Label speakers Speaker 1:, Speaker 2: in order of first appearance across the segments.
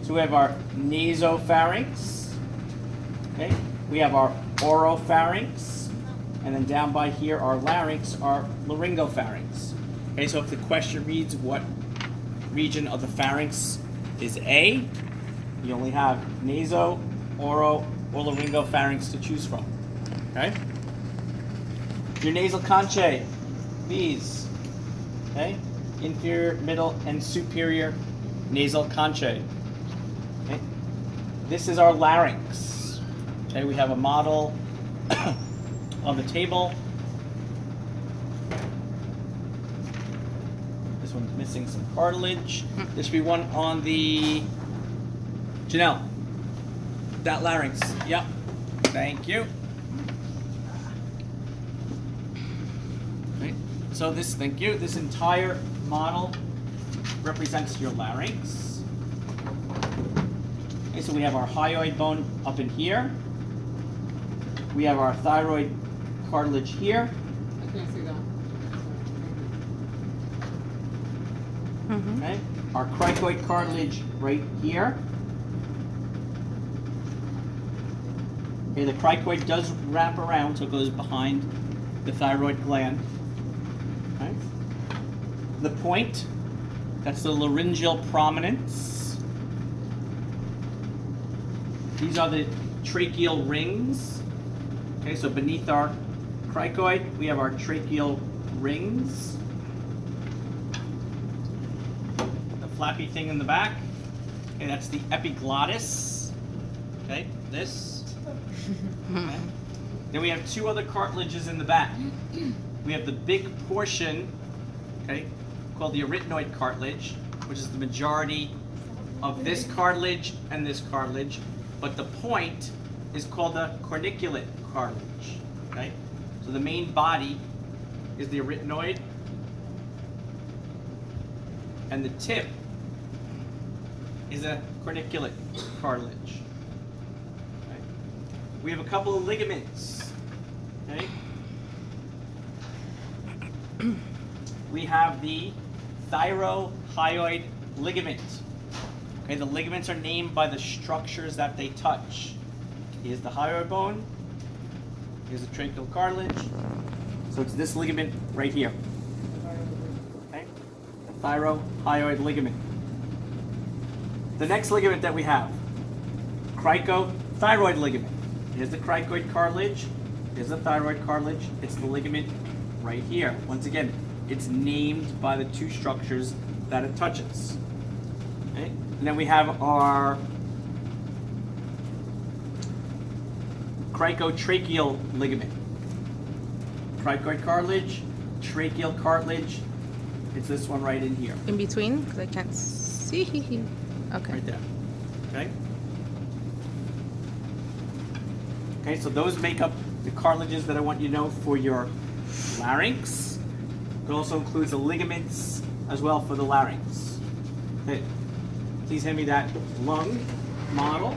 Speaker 1: So we have our nasopharynx. Okay. We have our oropharynx. And then down by here, our larynx, our laryngopharynx. Okay, so if the question reads what region of the pharynx is A, you only have naso, oro, or laryngopharynx to choose from. Okay? Your nasal conchae, these. Okay? Inferior, middle, and superior nasal conchae. Okay? This is our larynx. Okay, we have a model on the table. This one's missing some cartilage. There should be one on the Janelle. That larynx. Yep. Thank you. Right. So this, thank you. This entire model represents your larynx. Okay, so we have our hyoid bone up in here. We have our thyroid cartilage here.
Speaker 2: I can't see that.
Speaker 1: Okay. Our cricoid cartilage right here. Okay, the cricoid does wrap around, so it goes behind the thyroid gland. Okay. The point, that's the laryngeal prominence. These are the tracheal rings. Okay, so beneath our cricoid, we have our tracheal rings. The flappy thing in the back, okay, that's the epiglottis. Okay, this. Okay. Then we have two other cartilages in the back. We have the big portion, okay, called the arytenoid cartilage, which is the majority of this cartilage and this cartilage, but the point is called the corniculate cartilage. Okay, so the main body is the arytenoid, and the tip is a corniculate cartilage. Okay. We have a couple of ligaments. Okay, we have the thyrohyoid ligament. Okay, the ligaments are named by the structures that they touch. Here's the hyoid bone. Here's the tracheal cartilage. So it's this ligament right here. Okay? The thyrohyoid ligament. The next ligament that we have, cricothyroid ligament. Here's the cricoid cartilage. Here's the thyroid cartilage. It's the ligament right here. Once again, it's named by the two structures that it touches. Okay? And then we have our cricotracheal ligament. Cricoid cartilage, tracheal cartilage. It's this one right in here.
Speaker 3: In between? Because I can't see. Okay.
Speaker 1: Right there. Okay? Okay, so those make up the cartilages that I want you to know for your larynx. It also includes the ligaments as well for the larynx. Okay. Please hand me that lung model.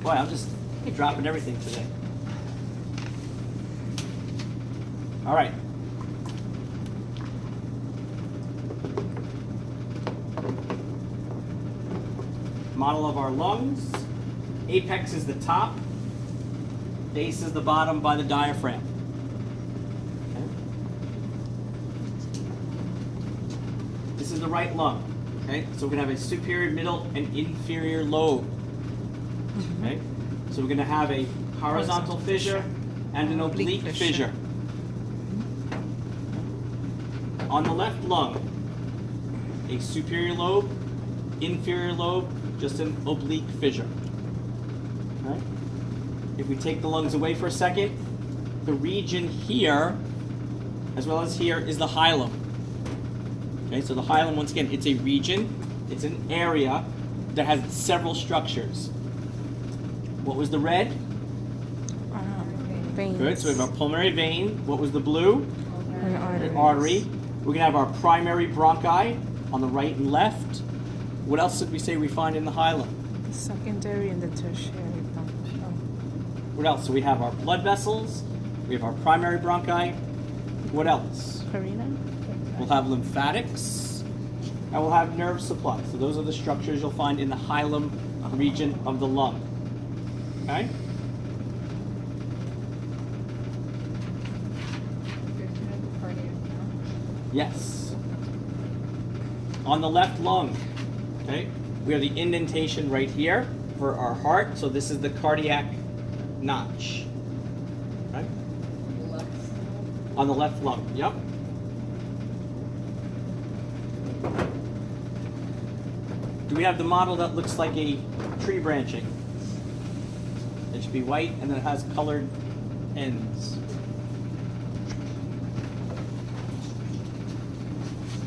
Speaker 1: Boy, I'm just dropping everything today. All right. Model of our lungs. Apex is the top. Base is the bottom by the diaphragm. Okay. This is the right lung. Okay, so we're gonna have a superior, middle, and inferior lobe. Okay, so we're gonna have a horizontal fissure and an oblique fissure. On the left lung, a superior lobe, inferior lobe, just an oblique fissure. Okay. If we take the lungs away for a second, the region here, as well as here, is the hilum. Okay, so the hilum, once again, it's a region, it's an area that has several structures. What was the red?
Speaker 3: Veins.
Speaker 1: Good, so we have our pulmonary vein. What was the blue?
Speaker 3: An
Speaker 1: Artery. We're gonna have our primary bronchi on the right and left. What else did we say we find in the hilum?
Speaker 3: The secondary and the tertiary.
Speaker 1: What else? So we have our blood vessels, we have our primary bronchi. What else?
Speaker 3: Karina?
Speaker 1: We'll have lymphatics, and we'll have nerve supply. So those are the structures you'll find in the hilum region of the lung. Okay? Yes. On the left lung, okay, we have the indentation right here for our heart. So this is the cardiac notch. Okay? On the left lung, yep. Do we have the model that looks like a tree branching? It should be white and then it has colored ends.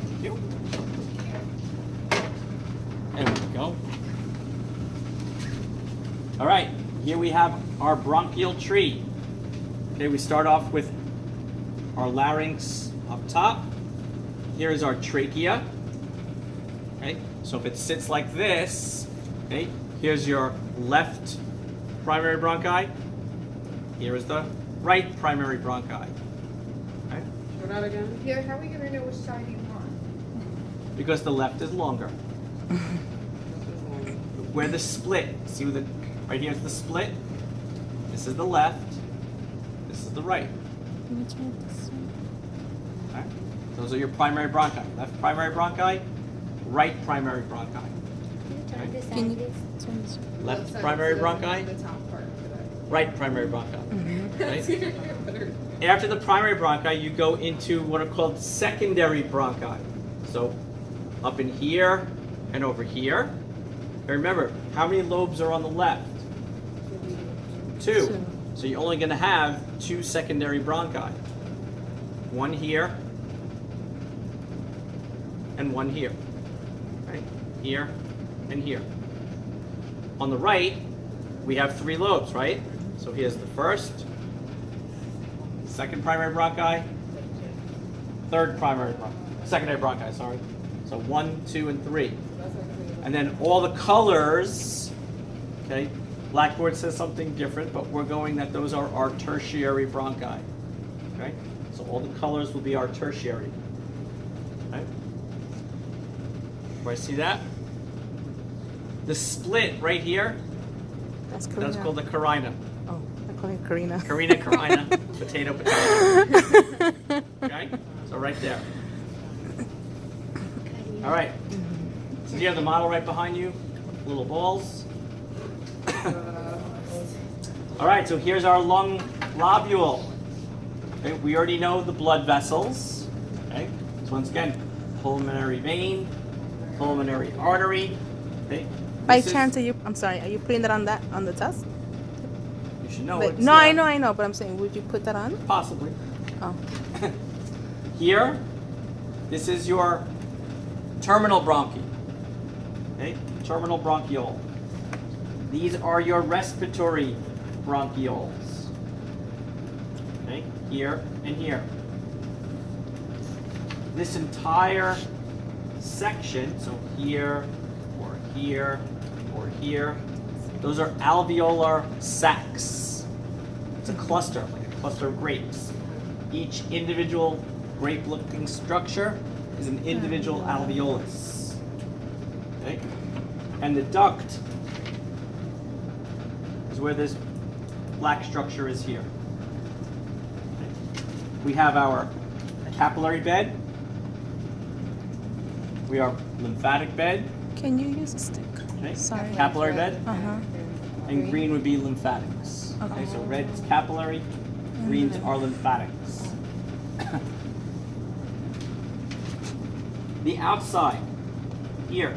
Speaker 1: Thank you. There we go. All right, here we have our bronchial tree. Okay, we start off with our larynx up top. Here is our trachea. Okay, so if it sits like this, okay, here's your left primary bronchi. Here is the right primary bronchi. Okay?
Speaker 2: Show that again.
Speaker 4: Here, how are we gonna know which side you want?
Speaker 1: Because the left is longer. Where the split, see where the, right here's the split. This is the left. This is the right.
Speaker 3: Can you try this one?
Speaker 1: Okay? Those are your primary bronchi. Left primary bronchi, right primary bronchi.
Speaker 3: Can you turn this one?
Speaker 1: Left primary bronchi,
Speaker 2: The top part for that.
Speaker 1: right primary bronchi.
Speaker 2: That's
Speaker 1: Right?
Speaker 2: even better.
Speaker 1: After the primary bronchi, you go into what are called secondary bronchi. So up in here and over here. And remember, how many lobes are on the left? Two. So you're only going to have two secondary bronchi. One here and one here. Right? Here and here. On the right, we have three lobes, right? So here's the first, second primary bronchi, third primary bronchi, secondary bronchi, sorry. So 1, 2, and 3. And then all the colors, okay, Blackboard says something different, but we're going that those are our tertiary bronchi. Okay? So all the colors will be our tertiary. Okay? Do I see that? The split right here,
Speaker 3: That's Karina.
Speaker 1: that's called the carina.
Speaker 3: Oh, I call it Karina.
Speaker 1: Carina, potato, potato. Okay? So right there. All right. So you have the model right behind you, little balls. All right, so here's our lung lobule. Okay, we already know the blood vessels. Okay, so once again, pulmonary vein, pulmonary artery. Okay.
Speaker 3: By
Speaker 1: This
Speaker 3: chance, I'm sorry, are you putting that on the test?
Speaker 1: you should know
Speaker 3: But,
Speaker 1: it's
Speaker 3: no, I know, but I'm saying, would you put that on?
Speaker 1: Possibly.
Speaker 3: Oh.
Speaker 1: Here, this is your terminal bronchi. Okay, terminal bronchiole. These are your respiratory bronchioles. Okay, here and here. This entire section, so here, or here, or here, those are alveolar sacs. It's a cluster, like a cluster of grapes. Each individual grape-looking structure is an individual alveolus. Okay? And the duct is where this black structure is here. Okay? We have our capillary bed. We have lymphatic bed.
Speaker 3: Can you use a stick?
Speaker 1: Okay?
Speaker 3: Sorry.
Speaker 1: Capillary bed.
Speaker 3: Uh-huh.
Speaker 1: And green would be lymphatics. Okay, so red is capillary, greens are lymphatics. The outside, here,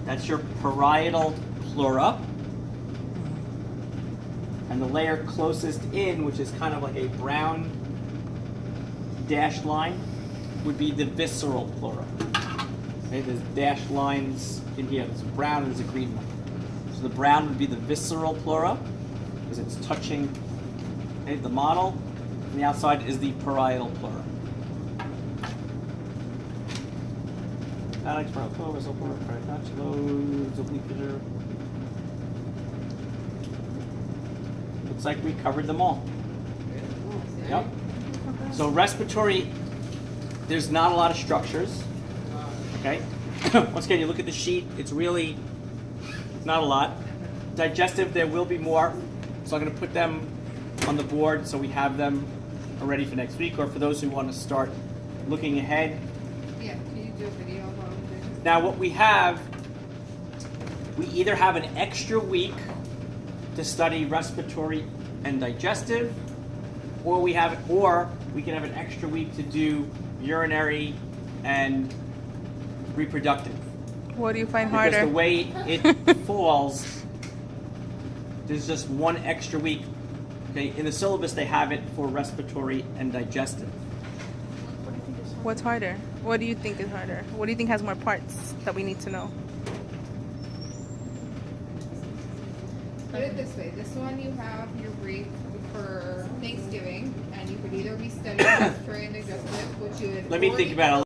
Speaker 1: that's your parietal pleura. And the layer closest in, which is kind of like a brown dashed line, would be the visceral pleura. Okay, there's dashed lines in here. There's a brown and there's a green one. So the brown would be the visceral pleura, because it's touching the model. And the outside is the parietal pleura. Alex, parietal pleura, visceral pleura, parietal notch, loads, oblique fissure. like we covered them all. Yep. So respiratory, there's not a lot of structures. Okay. Once again, you look at the sheet, it's really not a lot. Digestive, there will be more. So I'm going to put them on the board so we have them ready for next week, or for those who want to start looking ahead.
Speaker 4: Yeah, can you do a video while I'm doing this?
Speaker 1: Now what we have, we either have an extra week to study respiratory and digestive, or we can have an extra week to do urinary and reproductive.
Speaker 3: What do you find
Speaker 1: Because
Speaker 3: harder?
Speaker 1: the way it falls, there's just one extra week. Okay, in the syllabus they have it for respiratory and digestive.
Speaker 3: What's harder? What do you think is harder? What do you think has more parts that we need to know?
Speaker 4: Put it this way, this one you have your break for Thanksgiving, and you could either be studying respiratory and digestive, which you would
Speaker 1: Let me think about it.